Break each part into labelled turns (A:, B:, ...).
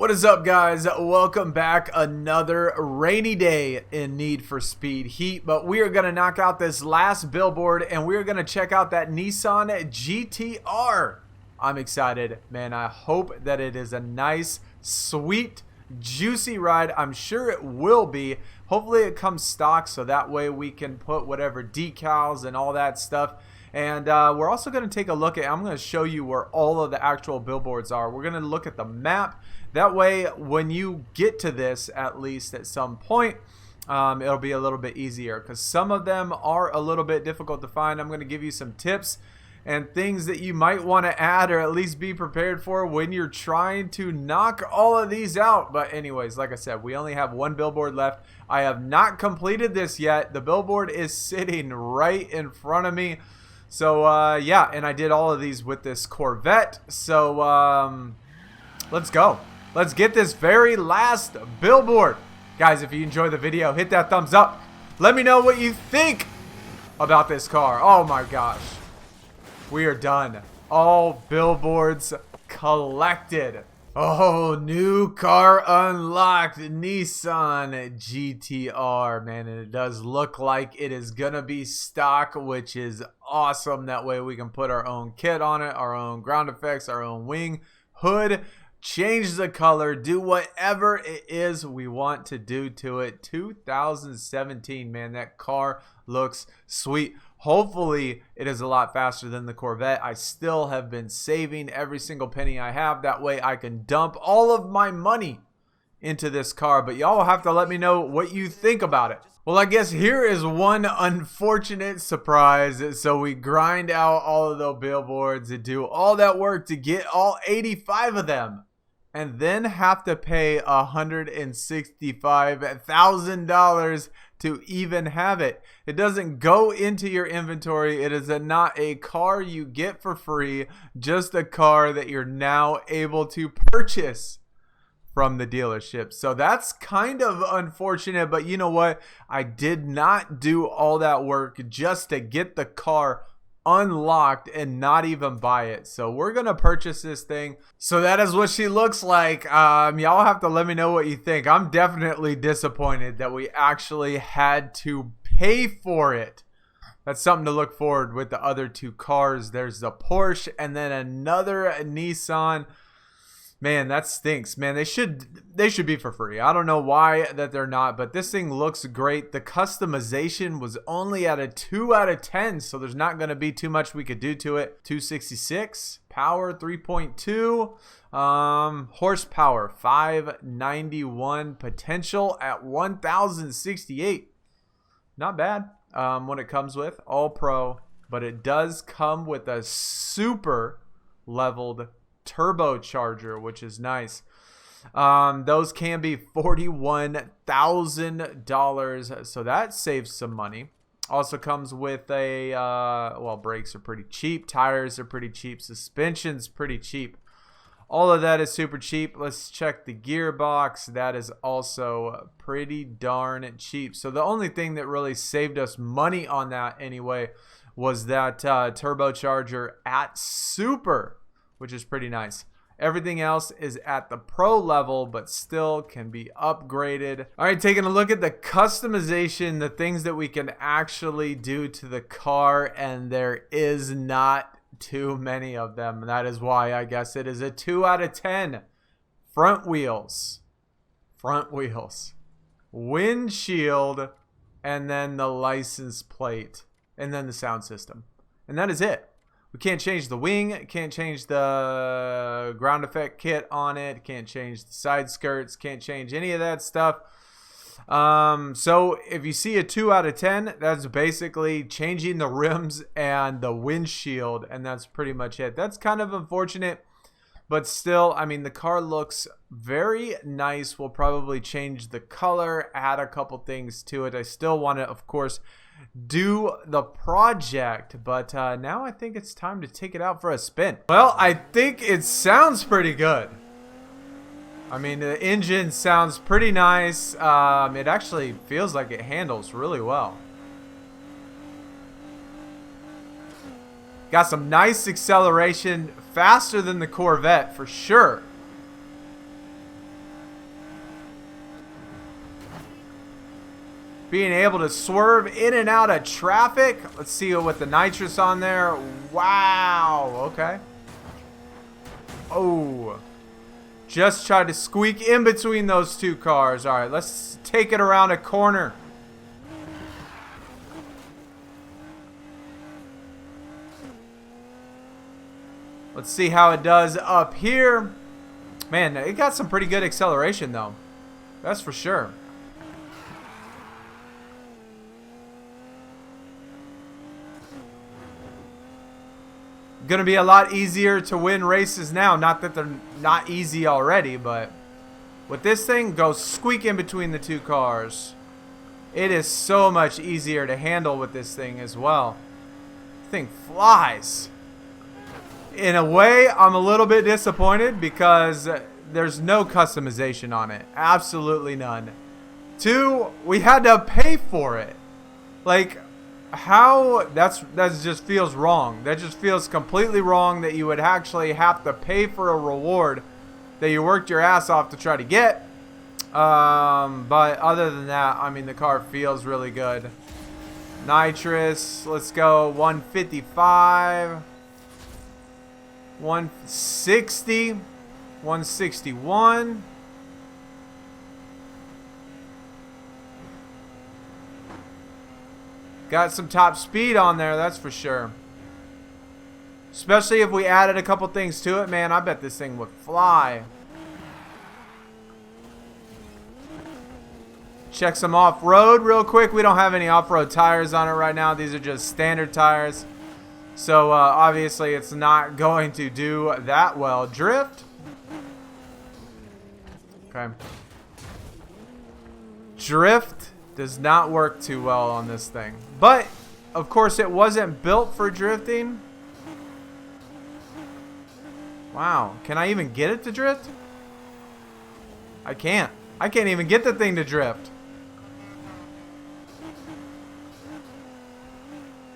A: What is up, guys? Welcome back. Another rainy day in Need for Speed Heat, but we are going to knock out this last billboard and we are going to check out that Nissan GTR. I'm excited, man. I hope that it is a nice, sweet, juicy ride. I'm sure it will be. Hopefully it comes stock so that way we can put whatever decals and all that stuff. And we're also going to take a look at, I'm going to show you where all of the actual billboards are. We're going to look at the map. That way, when you get to this, at least at some point, it'll be a little bit easier because some of them are a little bit difficult to find. I'm going to give you some tips and things that you might want to add or at least be prepared for when you're trying to knock all of these out. But anyways, like I said, we only have one billboard left. I have not completed this yet. The billboard is sitting right in front of me. So, yeah, and I did all of these with this Corvette. So, let's go. Let's get this very last billboard. Guys, if you enjoyed the video, hit that thumbs up. Let me know what you think about this car. Oh my gosh. We are done. All billboards collected. Oh, new car unlocked. Nissan GTR, man. And it does look like it is going to be stock, which is awesome. That way we can put our own kit on it, our own ground effects, our own wing, hood. Change the color, do whatever it is we want to do to it. 2017, man, that car looks sweet. Hopefully, it is a lot faster than the Corvette. I still have been saving every single penny I have. That way, I can dump all of my money into this car. But y'all have to let me know what you think about it. Well, I guess here is one unfortunate surprise. So we grind out all of the billboards and do all that work to get all 85 of them. And then have to pay $165,000 to even have it. It doesn't go into your inventory. It is not a car you get for free, just a car that you're now able to purchase from the dealership. So that's kind of unfortunate, but you know what? I did not do all that work just to get the car unlocked and not even buy it. So we're gonna purchase this thing. So that is what she looks like. Y'all have to let me know what you think. I'm definitely disappointed that we actually had to pay for it. That's something to look forward with the other two cars. There's the Porsche and then another Nissan. Man, that stinks, man. They should be for free. I don't know why that they're not, but this thing looks great. The customization was only at a 2 out of 10, so there's not going to be too much we could do to it. 266, power 3.2, horsepower 591, potential at 1,068. Not bad when it comes with all pro, but it does come with a super leveled turbocharger, which is nice. Those can be $41,000, so that saves some money. Also comes with a well, brakes are pretty cheap, tires are pretty cheap, suspension's pretty cheap. All of that is super cheap. Let's check the gearbox. That is also pretty darn cheap. So the only thing that really saved us money on that anyway was that turbocharger at super, which is pretty nice. Everything else is at the pro level, but still can be upgraded. All right, taking a look at the customization, the things that we can actually do to the car, and there is not too many of them. That is why I guess it is a 2 out of 10. Front wheels, windshield, and then the license plate, and then the sound system. And that is it. We can't change the wing, can't change the ground effect kit on it, can't change the side skirts, can't change any of that stuff. So if you see a 2 out of 10, that's basically changing the rims and the windshield, and that's pretty much it. That's kind of unfortunate, but still, I mean, the car looks very nice. We'll probably change the color, add a couple things to it. I still want to, of course, do the project, but now I think it's time to take it out for a spin. Well, I think it sounds pretty good. I mean, the engine sounds pretty nice. It actually feels like it handles really well. Got some nice acceleration, faster than the Corvette for sure. being able to swerve in and out of traffic. Let's see with the nitrous on there. Wow. Okay. Oh. Just tried to squeak in between those two cars. All right, let's take it around a corner. Let's see how it does up here. Man, it got some pretty good acceleration though. That's for sure. Gonna be a lot easier to win races now. Not that they're not easy already, but with this thing, go squeak in between the two cars. It is so much easier to handle with this thing as well. This thing flies. In a way, I'm a little bit disappointed because there's no customization on it. Absolutely none. 2, we had to pay for it. Like, how? That just feels wrong. That just feels completely wrong that you would actually have to pay for a reward that you worked your ass off to try to get. But other than that, I mean, the car feels really good. Nitrous, let's go 155. 160, 161. Got some top speed on there, that's for sure. Especially if we added a couple things to it, man, I bet this thing would fly. Check some off-road real quick. We don't have any off-road tires on it right now. These are just standard tires. So, obviously, it's not going to do that well. Drift. Okay. Drift does not work too well on this thing. But, of course, it wasn't built for drifting. Wow. Can I even get it to drift? I can't. I can't even get the thing to drift.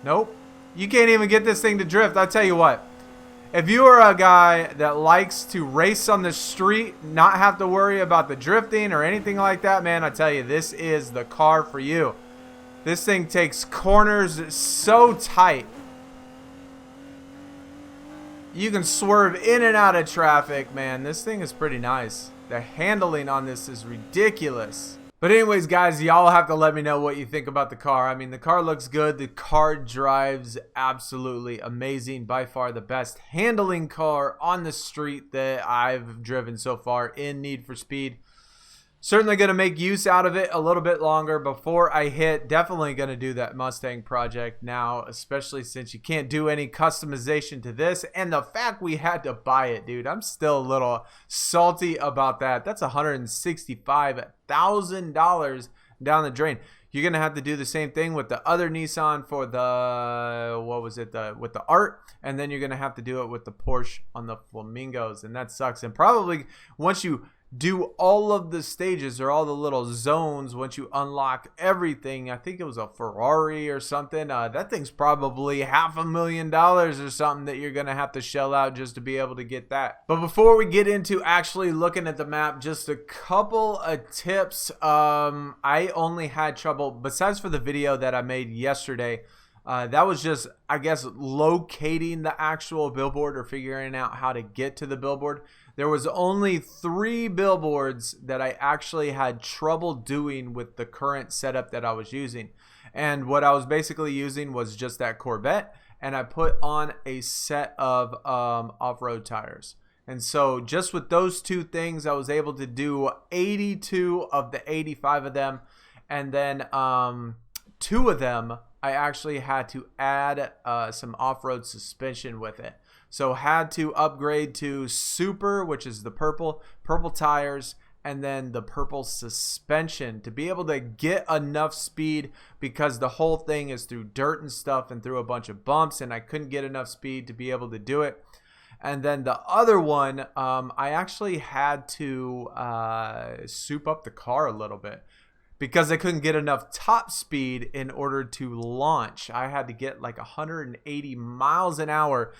A: Nope. You can't even get this thing to drift. I'll tell you what. If you are a guy that likes to race on the street, not have to worry about the drifting or anything like that, man, I tell you, this is the car for you. This thing takes corners so tight. You can swerve in and out of traffic, man. This thing is pretty nice. The handling on this is ridiculous. But anyways, guys, y'all have to let me know what you think about the car. I mean, the car looks good. The car drives absolutely amazing. By far the best handling car on the street that I've driven so far in Need for Speed. Certainly going to make use out of it a little bit longer before I hit. Definitely going to do that Mustang project now, especially since you can't do any customization to this. And the fact we had to buy it, dude, I'm still a little salty about that. That's $165,000 down the drain. You're going to have to do the same thing with the other Nissan for the, what was it, with the Art. And then you're going to have to do it with the Porsche on the Flamingos. And that sucks. And probably once you do all of the stages or all the little zones, once you unlock everything, I think it was a Ferrari or something, that thing's probably $500,000 or something that you're gonna have to shell out just to be able to get that. But before we get into actually looking at the map, just a couple of tips. I only had trouble, besides for the video that I made yesterday, that was just, I guess, locating the actual billboard or figuring out how to get to the billboard. There was only 3 billboards that I actually had trouble doing with the current setup that I was using. And what I was basically using was just that Corvette, and I put on a set of off-road tires. And so just with those 2 things, I was able to do 82 of the 85 of them. And then 2 of them, I actually had to add some off-road suspension with it. So had to upgrade to Super, which is the purple tires, and then the purple suspension to be able to get enough speed, because the whole thing is through dirt and stuff and through a bunch of bumps, and I couldn't get enough speed to be able to do it. And then the other one, I actually had to soup up the car a little bit. because I couldn't get enough top speed in order to launch. I had to get like 180 miles an hour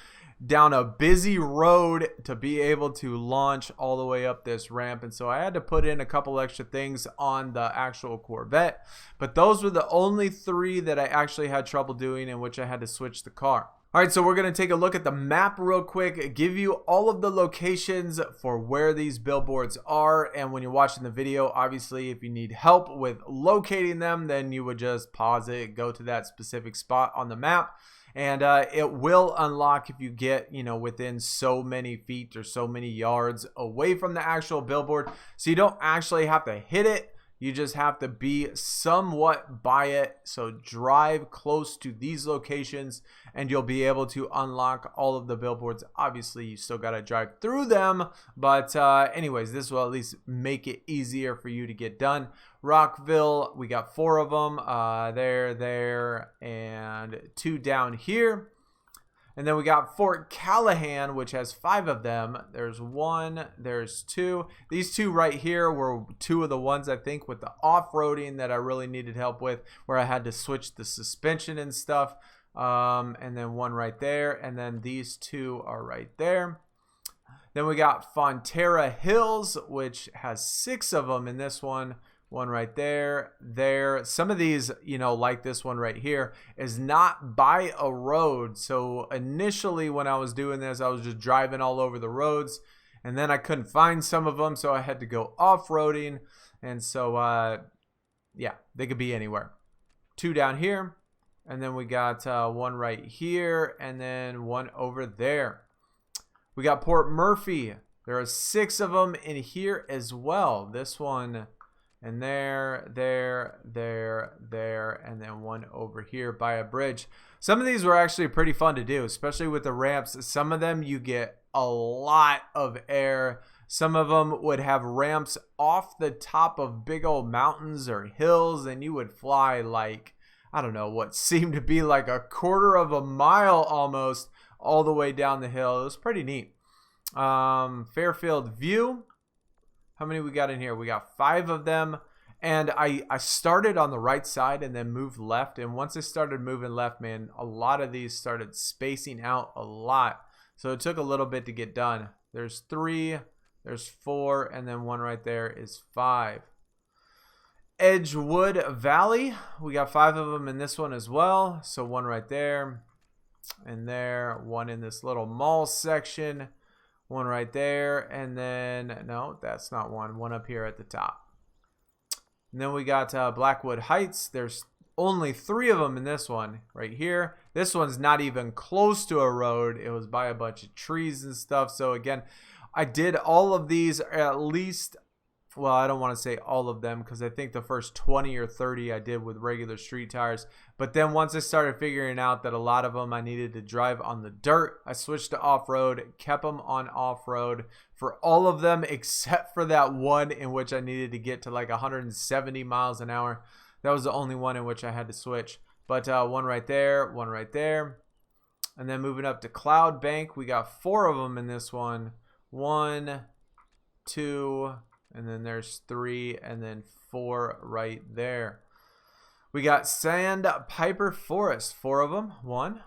A: down a busy road to be able to launch all the way up this ramp. And so I had to put in a couple extra things on the actual Corvette, but those were the only 3 that I actually had trouble doing, in which I had to switch the car. All right, so we're going to take a look at the map real quick, give you all of the locations for where these billboards are. And when you're watching the video, obviously, if you need help with locating them, then you would just pause it, go to that specific spot on the map, and it will unlock if you get, you know, within so many feet or so many yards away from the actual billboard. So you don't actually have to hit it. You just have to be somewhat by it. So drive close to these locations and you'll be able to unlock all of the billboards. Obviously, you still got to drive through them. But anyways, this will at least make it easier for you to get done. Rockville, we got 4 of them. There, and 2 down here. And then we got Fort Callahan, which has 5 of them. There's 1, there's 2. These 2 right here were 2 of the ones, I think, with the off-roading that I really needed help with, where I had to switch the suspension and stuff. And then 1 right there. And then these 2 are right there. Then we got Fonterra Hills, which has 6 of them in this one. 1 right there, there. Some of these, you know, like this one right here, is not by a road. So initially when I was doing this, I was just driving all over the roads, and then I couldn't find some of them, so I had to go off-roading. And so, yeah, they could be anywhere. 2 down here, and then we got 1 right here, and then 1 over there. We got Port Murphy. There are 6 of them in here as well. This one... and there, and then 1 over here by a bridge. Some of these were actually pretty fun to do, especially with the ramps. Some of them you get a lot of air. Some of them would have ramps off the top of big old mountains or hills, and you would fly like, I don't know, what seemed to be like a quarter of a mile almost all the way down the hill. It was pretty neat. Fairfield View. How many we got in here? We got 5 of them. And I started on the right side and then moved left. And once I started moving left, man, a lot of these started spacing out a lot. So it took a little bit to get done. There's 3, there's 4, and then 1 right there is 5. Edgewood Valley. We got 5 of them in this one as well. So 1 right there and there. 1 in this little mall section. 1 right there, and then, no, that's not 1. 1 up here at the top. And then we got Blackwood Heights. There's only 3 of them in this one right here. This one's not even close to a road. It was by a bunch of trees and stuff. So again, I did all of these at least, well, I don't want to say all of them because I think the first 20 or 30 I did with regular street tires. But then once I started figuring out that a lot of them I needed to drive on the dirt, I switched to off-road, kept them on off-road for all of them except for that one in which I needed to get to like 170 miles an hour. That was the only one in which I had to switch. But 1 right there, 1 right there. And then moving up to Cloud Bank, we got 4 of them in this one. 1, 2, and then there's 3, and then 4 right there. We got Sandpiper Forest, 4 of them, 1.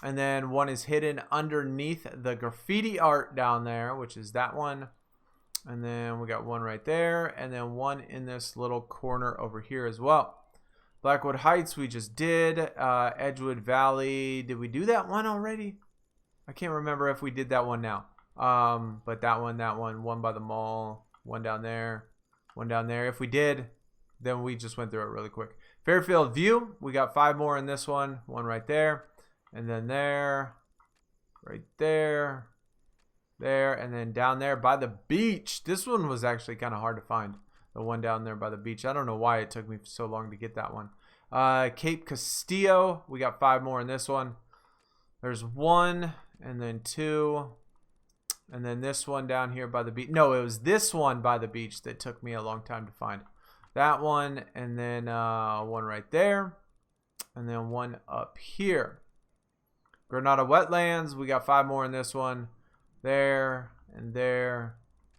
A: And then 1 is hidden underneath the graffiti art down there, which is that one. And then we got 1 right there, and then 1 in this little corner over here as well. Blackwood Heights we just did. Edgewood Valley, did we do that one already? I can't remember if we did that one now. But that one, 1 by the mall. 1 down there, 1 down there. If we did, then we just went through it really quick. Fairfield View, we got 5 more in this one. 1 right there, and then there, right there, there, and then down there by the beach. This one was actually kind of hard to find, the one down there by the beach. I don't know why it took me so long to get that one. Cape Castillo, we got 5 more in this one. There's 1, and then 2. And then this one down here by the beach. No, it was this one by the beach that took me a long time to find. That one, and then 1 right there. And then 1 up here. Granada Wetlands, we got 5 more in this one. There, and there,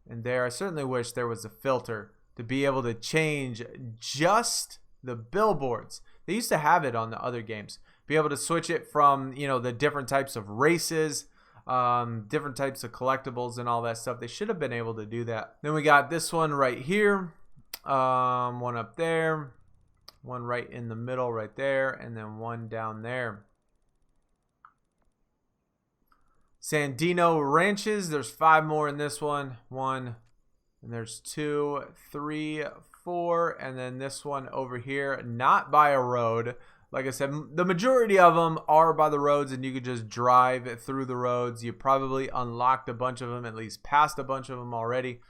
A: and there. I certainly wish there was a filter to be able to change just the billboards. They used to have it on the other games. Be able to switch it from, you know, the different types of races, different types of collectibles and all that stuff. They should have been able to do that. Then we got this one right here, one up there, one right in the middle right there, and then one down there. Sandino Ranches, there's 5 more in this one. 1, and there's 2, 3, 4, and then this one over here, not by a road. Like I said, the majority of them are by the roads, and you could just drive through the roads. You probably unlocked a bunch of them, at least passed a bunch of them already.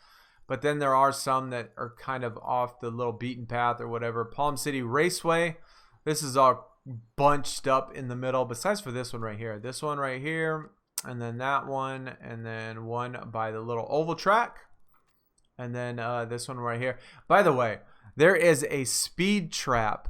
A: But then there are some that are kind of off the little beaten path or whatever. Palm City Raceway, this is all bunched up in the middle, besides for this one right here. This one right here, and then that one, and then one by the little oval track. And then this one right here. By the way, there is a speed trap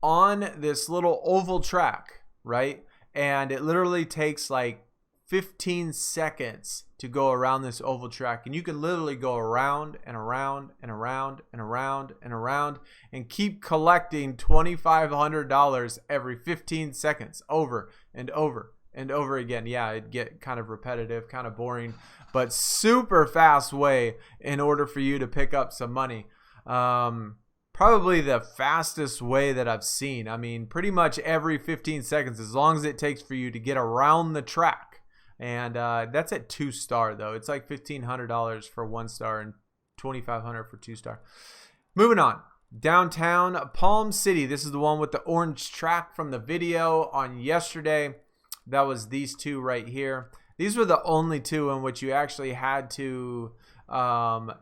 A: on this little oval track, right? And it literally takes like 15 seconds to go around this oval track. And you can literally go around and around and around and around and around and keep collecting $2,500 every 15 seconds over and over and over again. Yeah, it'd get kind of repetitive, kind of boring, but super fast way in order for you to pick up some money. Probably the fastest way that I've seen. I mean, pretty much every 15 seconds, as long as it takes for you to get around the track. And that's at 2-star though. It's like $1,500 for 1-star and $2,500 for 2-star. Moving on. Downtown Palm City. This is the one with the orange track from the video on yesterday. That was these 2 right here. These were the only 2 in which you actually had to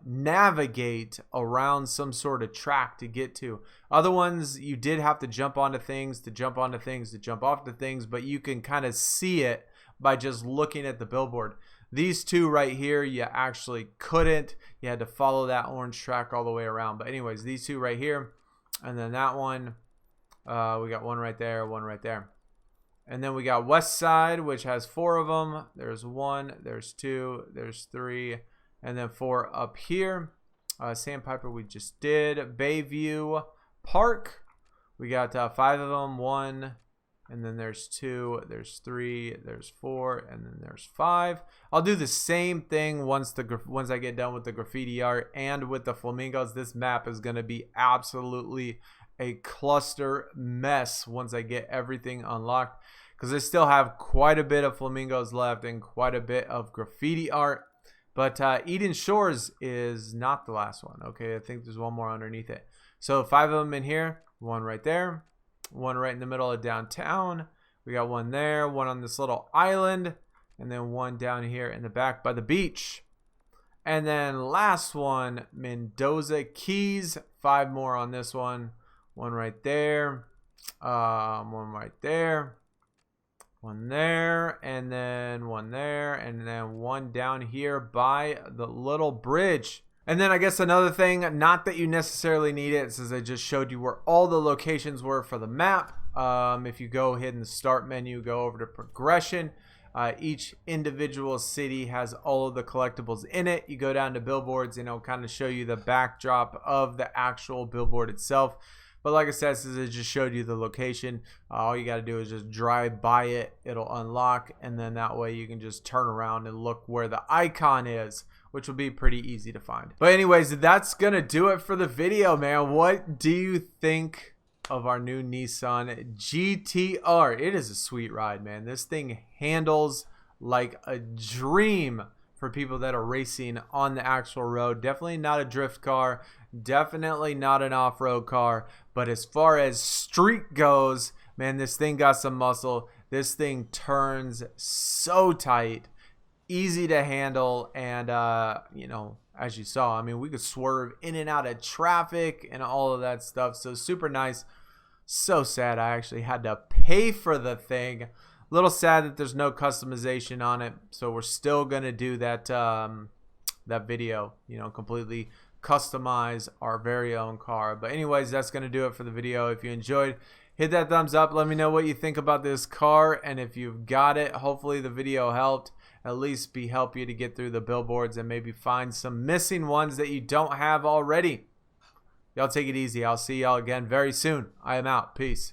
A: navigate around some sort of track to get to. Other ones you did have to jump onto things, to jump onto things, to jump off the things, but you can kind of see it by just looking at the billboard. These 2 right here, you actually couldn't. You had to follow that orange track all the way around. But anyways, these 2 right here, and then that one, we got one right there, one right there. And then we got West Side, which has 4 of them. There's 1, there's 2, there's 3, and then 4 up here. Sandpiper we just did. Bayview Park, we got 5 of them. 1, and then there's 2, there's 3, there's 4, and then there's 5. I'll do the same thing once I get done with the graffiti art and with the flamingos. This map is going to be absolutely a cluster mess once I get everything unlocked, because I still have quite a bit of flamingos left and quite a bit of graffiti art. But Eden Shores is not the last one. Okay, I think there's one more underneath it. So 5 of them in here, 1 right there, 1 right in the middle of downtown. We got 1 there, 1 on this little island, and then 1 down here in the back by the beach. And then last one, Mendoza Keys, 5 more on this one. 1 right there, 1 right there, 1 there, and then 1 there, and then 1 down here by the little bridge. And then I guess another thing, not that you necessarily need it, since I just showed you where all the locations were for the map. If you go hit in the start menu, go over to progression. Each individual city has all of the collectibles in it. You go down to billboards and it'll kind of show you the backdrop of the actual billboard itself. But like I said, since I just showed you the location, all you got to do is just drive by it. It'll unlock, and then that way you can just turn around and look where the icon is, which will be pretty easy to find. But anyways, that's going to do it for the video, man. What do you think of our new Nissan GTR? It is a sweet ride, man. This thing handles like a dream for people that are racing on the actual road. Definitely not a drift car. Definitely not an off-road car. But as far as street goes, man, this thing got some muscle. This thing turns so tight, easy to handle, and you know, as you saw, I mean, we could swerve in and out of traffic and all of that stuff. So super nice. So sad I actually had to pay for the thing. A little sad that there's no customization on it. So we're still gonna do that that video, you know, completely customize our very own car. But anyways, that's gonna do it for the video. If you enjoyed, hit that thumbs up. Let me know what you think about this car, and if you've got it, hopefully the video helped at least help you to get through the billboards and maybe find some missing ones that you don't have already. Y'all take it easy. I'll see y'all again very soon. I am out. Peace.